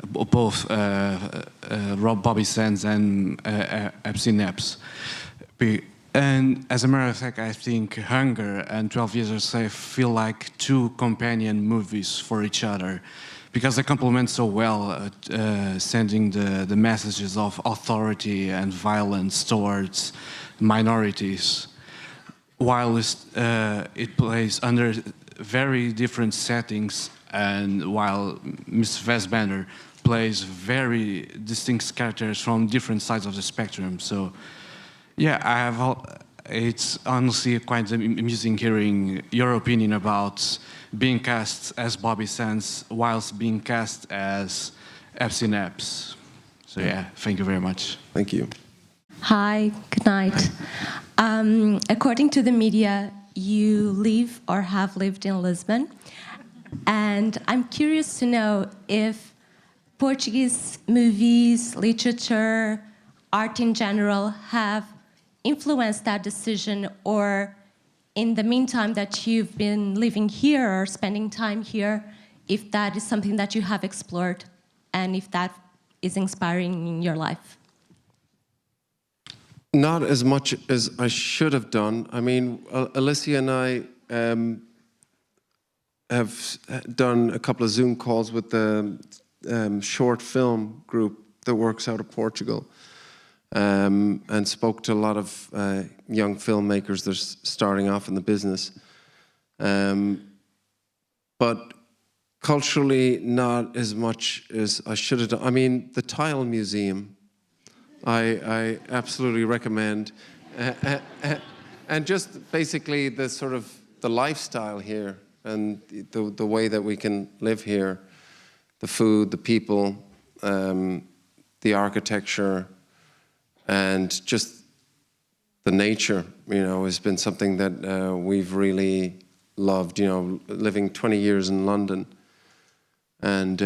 Both Bobby Sands and Epstein Epps. And as a matter of fact, I think Hunger and 12 Years a Slave feel like two companion movies for each other, because they complement so well, sending the messages of authority and violence towards minorities, while it plays under very different settings, and while Mr. Fassbender plays very distinct characters from different sides of the spectrum. So, yeah, it's honestly quite amusing hearing your opinion about being cast as Bobby Sands whilst being cast as Epstein Epps. So yeah, thank you very much. Thank you. Hi, good night. According to the media, you live or have lived in Lisbon. And I'm curious to know if Portuguese movies, literature, art in general have influenced that decision, or in the meantime that you've been living here or spending time here, if that is something that you have explored and if that is inspiring in your life. Not as much as I should have done. I mean, Alicia and I have done a couple of Zoom calls with the short film group that works out of Portugal, and spoke to a lot of young filmmakers that are starting off in the business. But culturally, not as much as I should have done. I mean, the Tile Museum, I absolutely recommend. And just basically the sort of the lifestyle here and the way that we can live here, the food, the people, the architecture, and just the nature, you know, has been something that we've really loved, you know, living 20 years in London. And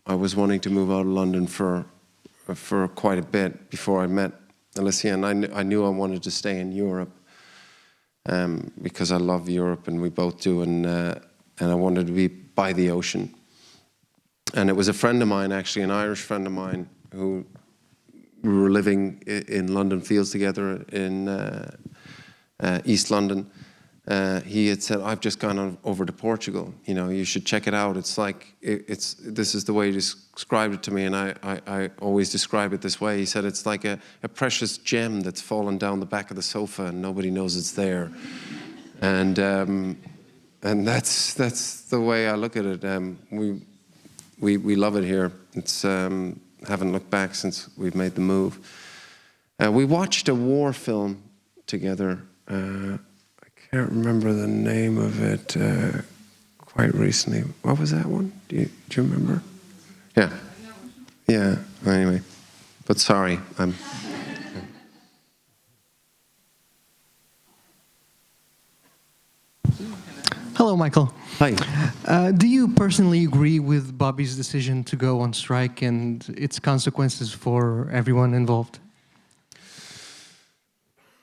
I was wanting to move out of London for quite a bit before I met Alicia, and I knew I wanted to stay in Europe because I love Europe, and we both do, and I wanted to be by the ocean. And it was a friend of mine, actually, an Irish friend of mine, who we were living in London Fields together in East London. He had said, "I've just gone over to Portugal. You know, you should check it out. It's like this is the way he described it to me, and I always describe it this way." He said, "It's like a precious gem that's fallen down the back of the sofa, and nobody knows it's there." And that's the way I look at it. We love it here. It's haven't looked back since we've made the move. We watched a war film together. I can't remember the name of it quite recently. What was that one? Do you remember? Yeah. Yeah, anyway. But sorry, I'm... Hello, Michael. Hi. Do you personally agree with Bobby's decision to go on strike and its consequences for everyone involved?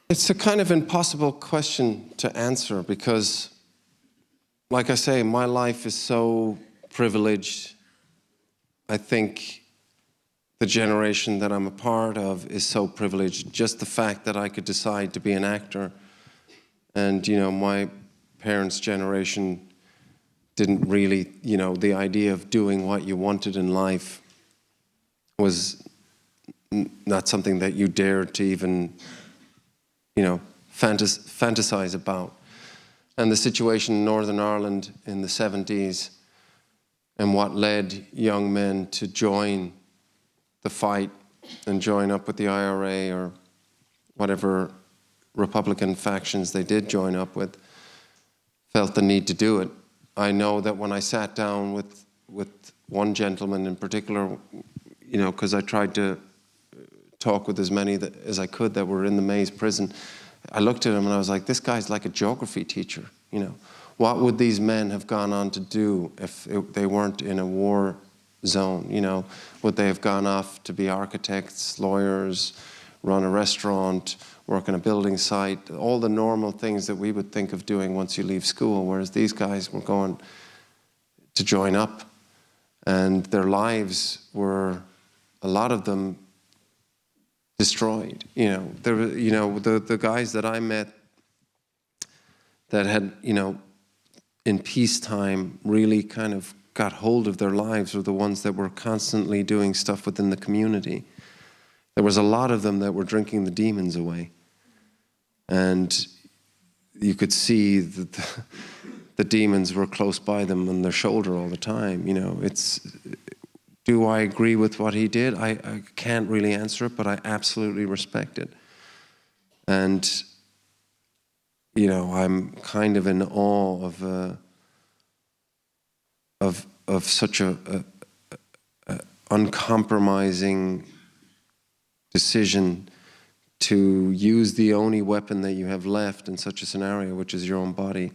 It's a kind of impossible question to answer because, like I say, my life is so privileged. I think the generation that I'm a part of is so privileged. Just the fact that I could decide to be an actor, and, you know, my parents' generation didn't really, you know, the idea of doing what you wanted in life was not something that you dared to even, you know, fantasize about. And the situation in Northern Ireland in the 70s and what led young men to join the fight and join up with the IRA or whatever Republican factions they did join up with, felt the need to do it. I know that when I sat down with one gentleman in particular, you know, because I tried to talk with as many as I could that were in the Maze prison, I looked at him and I was like, this guy's like a geography teacher, you know. What would these men have gone on to do if they weren't in a war zone, you know? Would they have gone off to be architects, lawyers, run a restaurant, work on a building site, all the normal things that we would think of doing once you leave school, whereas these guys were going to join up. And their lives were, a lot of them, destroyed. You know, there were, you know, the guys that I met that had, you know, in peacetime really kind of got hold of their lives were the ones that were constantly doing stuff within the community. There was a lot of them that were drinking the demons away. And you could see that the demons were close by them on their shoulder all the time. You know, it's, do I agree with what he did? I can't really answer it, but I absolutely respect it. And, you know, I'm kind of in awe of such a uncompromising decision to use the only weapon that you have left in such a scenario, which is your own body,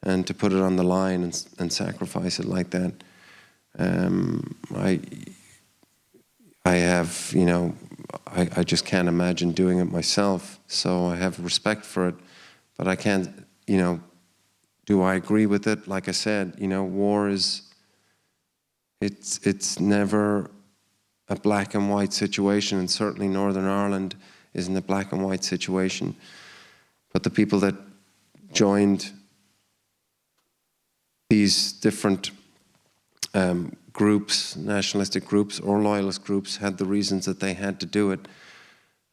and to put it on the line and sacrifice it like that. I have, you know, I just can't imagine doing it myself, so I have respect for it, but I can't, you know, do I agree with it? Like I said, you know, war is, it's never a black and white situation, and certainly Northern Ireland isn't a black and white situation. But the people that joined these different groups, nationalistic groups or loyalist groups, had the reasons that they had to do it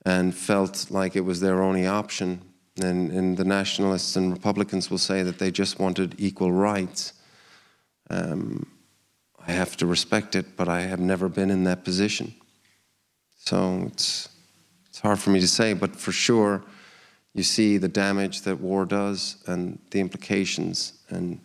and felt like it was their only option. And the nationalists and Republicans will say that they just wanted equal rights. I have to respect it, but I have never been in that position. So it's hard for me to say, but for sure, you see the damage that war does and the implications, and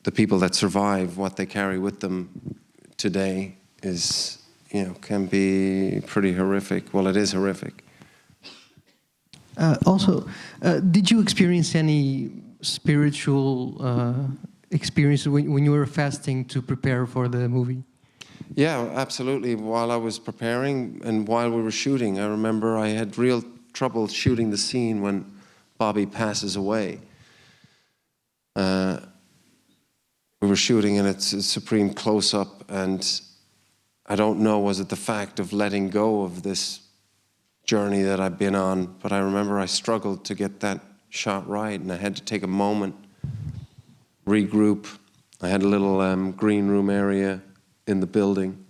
the people that survive, what they carry with them today is, you know, can be pretty horrific. Well, it is horrific. Also, did you experience any spiritual experience when you were fasting to prepare for the movie? Yeah, absolutely. While I was preparing and while we were shooting, I remember I had real trouble shooting the scene when Bobby passes away. We were shooting and it's a supreme close-up, and I don't know, was it the fact of letting go of this journey that I've been on, but I remember I struggled to get that shot right, and I had to take a moment, regroup. I had a little green room area in the building.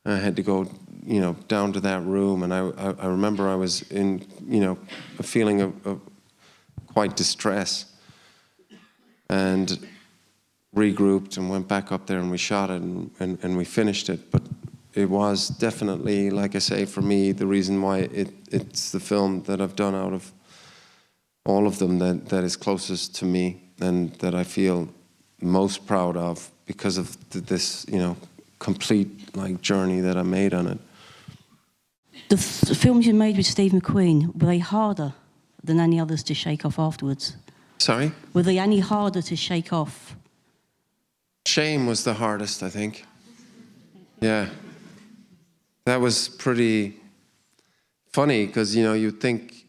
I had to go, you know, down to that room, and I remember I was in, you know, a feeling of quite distress, and regrouped and went back up there and we shot it and we finished it. But it was definitely, like I say, for me, the reason why it's the film that I've done out of all of them that is closest to me and that I feel most proud of because of this, you know, complete like journey that I made on it. The films you made with Steve McQueen, were they harder than any others to shake off afterwards? Sorry? Were they any harder to shake off? Shame was the hardest, I think. Yeah. That was pretty funny, because, you know, you'd think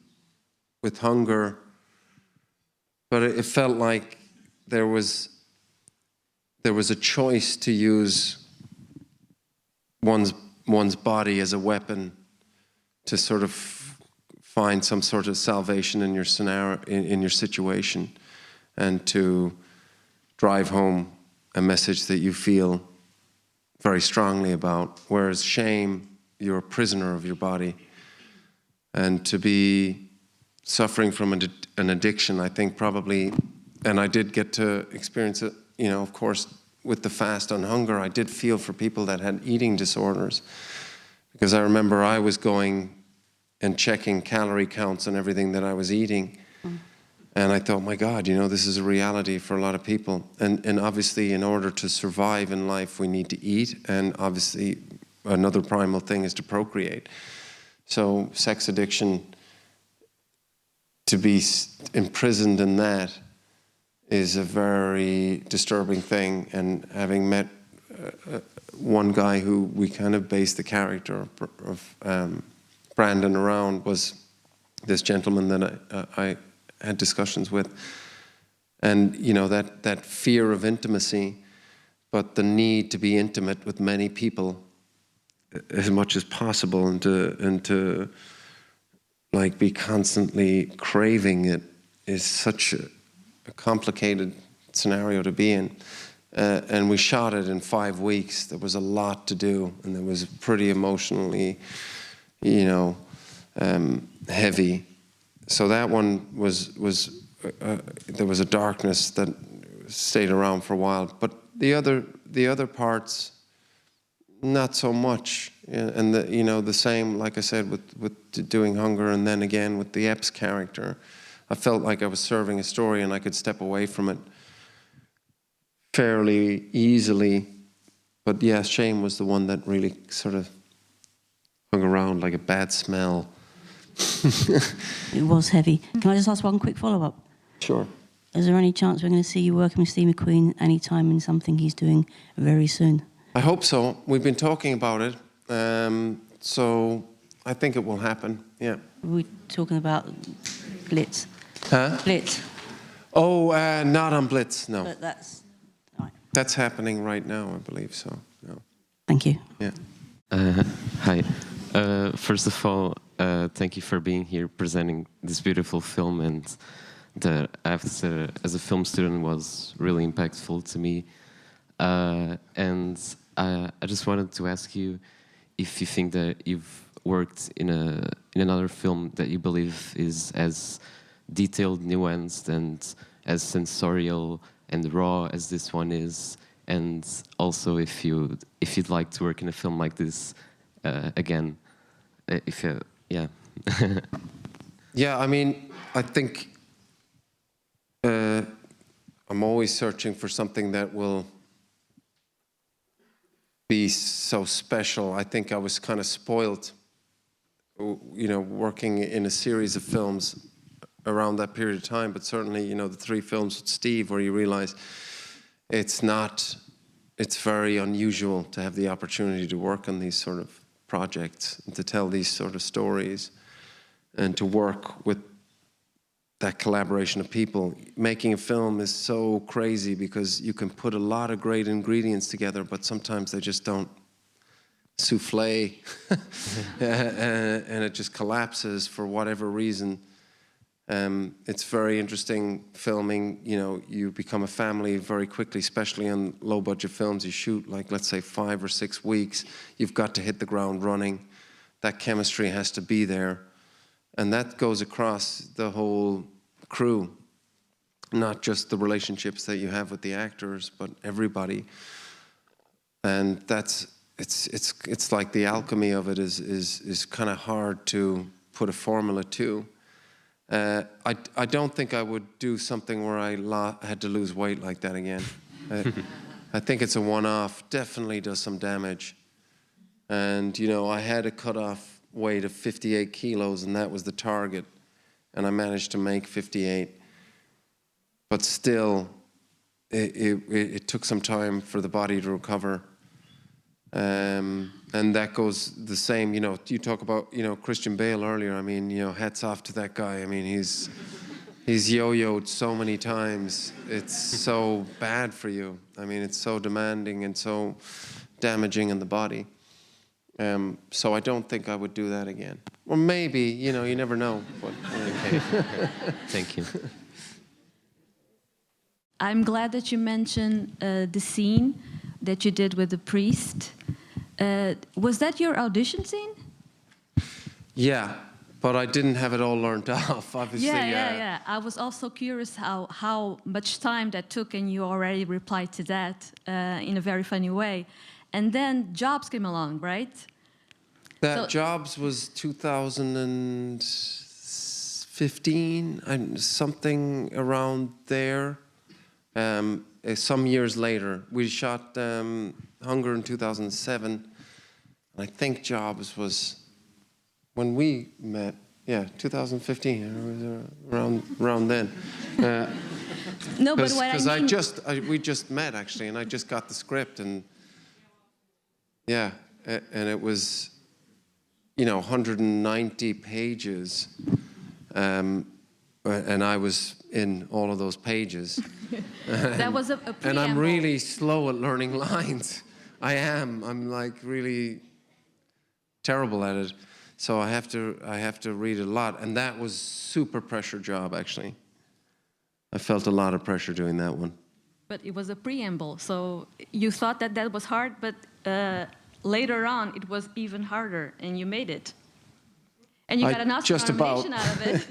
with hunger, but it felt like there was a choice to use one's body as a weapon to sort of find some sort of salvation in your scenario, in your situation, and to drive home a message that you feel very strongly about. Whereas shame, you're a prisoner of your body. And to be suffering from an addiction, I think probably, and I did get to experience it, you know, of course, with the fast on hunger, I did feel for people that had eating disorders. Because I remember I was going and checking calorie counts and everything that I was eating. And I thought, my God, you know, this is a reality for a lot of people. And obviously, in order to survive in life, we need to eat. And obviously, another primal thing is to procreate. So sex addiction, to be imprisoned in that is a very disturbing thing. And having met one guy who we kind of based the character of Brandon around was this gentleman that I had discussions with. And, you know, that fear of intimacy, but the need to be intimate with many people as much as possible, and to like be constantly craving it, is such a complicated scenario to be in. And we shot it in 5 weeks. There was a lot to do, and it was pretty emotionally, you know, heavy. So that one was there was a darkness that stayed around for a while. But the other parts, not so much. And you know, the same, like I said, with doing Hunger, and then again with the Epps character, I felt like I was serving a story, and I could step away from it fairly easily. But yeah, shame was the one that really sort of hung around like a bad smell. It was heavy. Can I just ask one quick follow-up? Sure. Is there any chance we're going to see you working with Steve McQueen anytime in something he's doing very soon? I hope so. We've been talking about it. So I think it will happen, yeah. We're talking about Blitz. Huh? Blitz. Oh, not on Blitz, no. But that's... All right. That's happening right now, I believe, so, no. Thank you. Yeah. Hi. First of all, thank you for being here, presenting this beautiful film, and that I have to say, as a film student, was really impactful to me. And I just wanted to ask you if you think that you've worked in another film that you believe is as detailed, nuanced, and as sensorial and raw as this one is, and also if you'd like to work in a film like this again, yeah. Yeah, I mean, I think I'm always searching for something that will be so special. I think I was kind of spoiled, you know, working in a series of films around that period of time, but certainly, you know, the 3 films with Steve, where you realize it's very unusual to have the opportunity to work on these sort of projects and to tell these sort of stories and to work with that collaboration of people. Making a film is so crazy because you can put a lot of great ingredients together, but sometimes they just don't souffle and it just collapses for whatever reason. It's very interesting filming. You know, you become a family very quickly, especially on low-budget films. You shoot, like, let's say 5 or 6 weeks. You've got to hit the ground running. That chemistry has to be there. And that goes across the whole crew, not just the relationships that you have with the actors, but everybody. And it's like the alchemy of it is kind of hard to put a formula to. I don't think I would do something where I had to lose weight like that again. I think it's a one-off. Definitely does some damage. And, you know, I had a cutoff weight of 58 kilos, and that was the target. and I managed to make 58. But still, it took some time for the body to recover. And that goes the same, you know, you talk about, you know, Christian Bale earlier. I mean, you know, hats off to that guy. I mean, he's yo-yoed so many times. It's so bad for you. I mean, it's so demanding and so damaging in the body. So I don't think I would do that again. Or maybe, you know, you never know. But, Okay. Thank you. I'm glad that you mentioned the scene that you did with the priest. Was that your audition scene? yeah, but I didn't have it all learned off, obviously. Yeah. I was also curious how much time that took, and you already replied to that in a very funny way. And then Jobs came along, right? That Jobs was 2015, something around there. Some years later, we shot Hunger in 2007. And I think Jobs was when we met. Yeah, 2015, around then. No, but what I mean... we just met actually, and I just got the script, and yeah, and it was, you know, 190 pages, and I was in all of those pages. That was a preamble. And I'm really slow at learning lines. I'm like really terrible at it. So I have to read a lot, and that was super pressure job actually. I felt a lot of pressure doing that one. But it was a preamble, so you thought that that was hard, but later on it was even harder, and you made it. And you got an Oscar nomination out of it.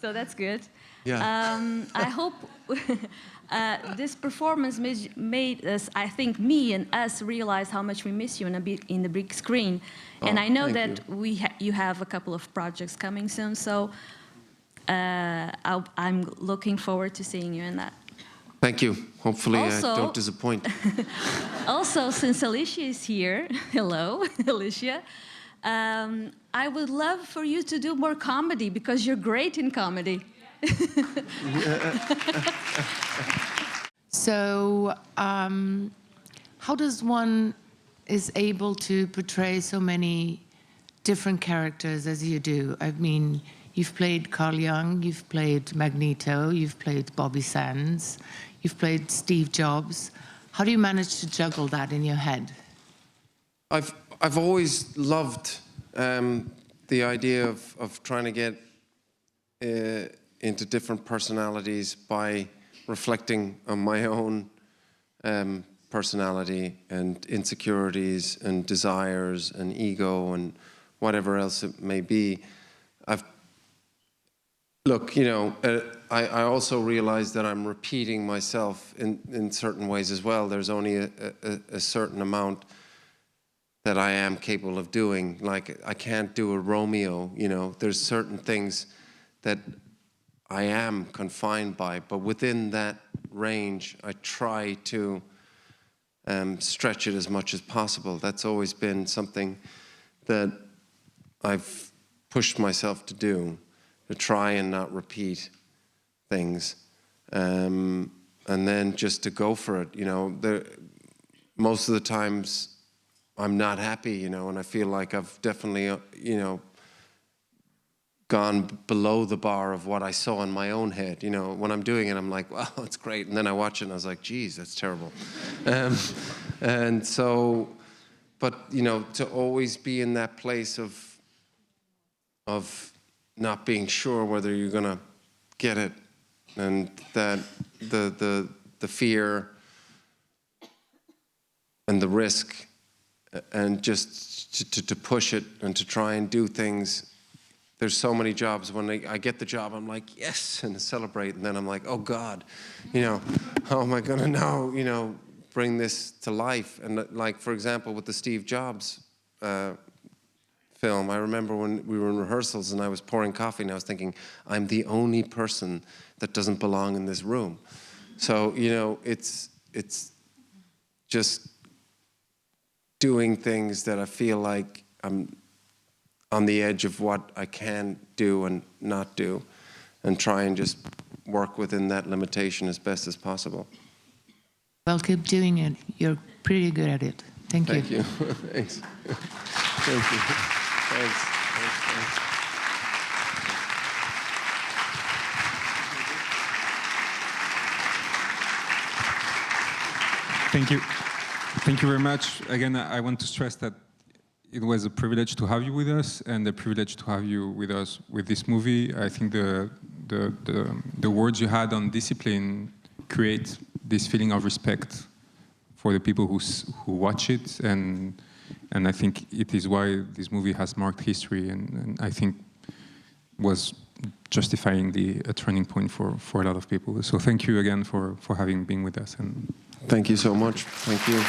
So that's good. Yeah. I hope this performance made us, I think, me and us realize how much we miss you in the big screen. And I know that you have a couple of projects coming soon, so I'm looking forward to seeing you in that. Thank you. Hopefully Also, I don't disappoint. Also, since Alicia is here, hello, Alicia, I would love for you to do more comedy because you're great in comedy. So, how does one is able to portray so many different characters as you do? I mean, you've played Carl Jung, you've played Magneto, you've played Bobby Sands, you've played Steve Jobs. How do you manage to juggle that in your head? I've always loved the idea of trying to get into different personalities by reflecting on my own personality and insecurities and desires and ego and whatever else it may be. Look, you know, I also realize that I'm repeating myself in certain ways as well. There's only a certain amount that I am capable of doing. Like, I can't do a Romeo, you know. There's certain things that I am confined by, but within that range, I try to stretch it as much as possible. That's always been something that I've pushed myself to do, to try and not repeat things, and then just to go for it. You know, most of the times I'm not happy, you know, and I feel like I've definitely, you know, gone below the bar of what I saw in my own head. You know, when I'm doing it, I'm like, wow, it's great. And then I watch it and I was like, geez, that's terrible. And so, but, you know, to always be in that place of not being sure whether you're going to get it, and that the fear and the risk, and just to push it and to try and do things. There's so many jobs. When I get the job, I'm like, yes, and celebrate. And then I'm like, oh, God, you know, how am I going to now, you know, bring this to life? And like, for example, with the Steve Jobs film, I remember when we were in rehearsals and I was pouring coffee and I was thinking, I'm the only person that doesn't belong in this room. So, you know, it's just doing things that I feel like on the edge of what I can do and not do, and try and just work within that limitation as best as possible. Well, keep doing it. You're pretty good at it. Thank you. Thank you. Thanks. Thank you. Thanks. Thanks. Thank you. Thank you very much. Again, I want to stress that it was a privilege to have you with us, and a privilege to have you with us with this movie. I think the words you had on discipline create this feeling of respect for the people who watch it, and I think it is why this movie has marked history, and I think was justifying a turning point for a lot of people. So thank you again for having been with us. And thank you so much. Thank you.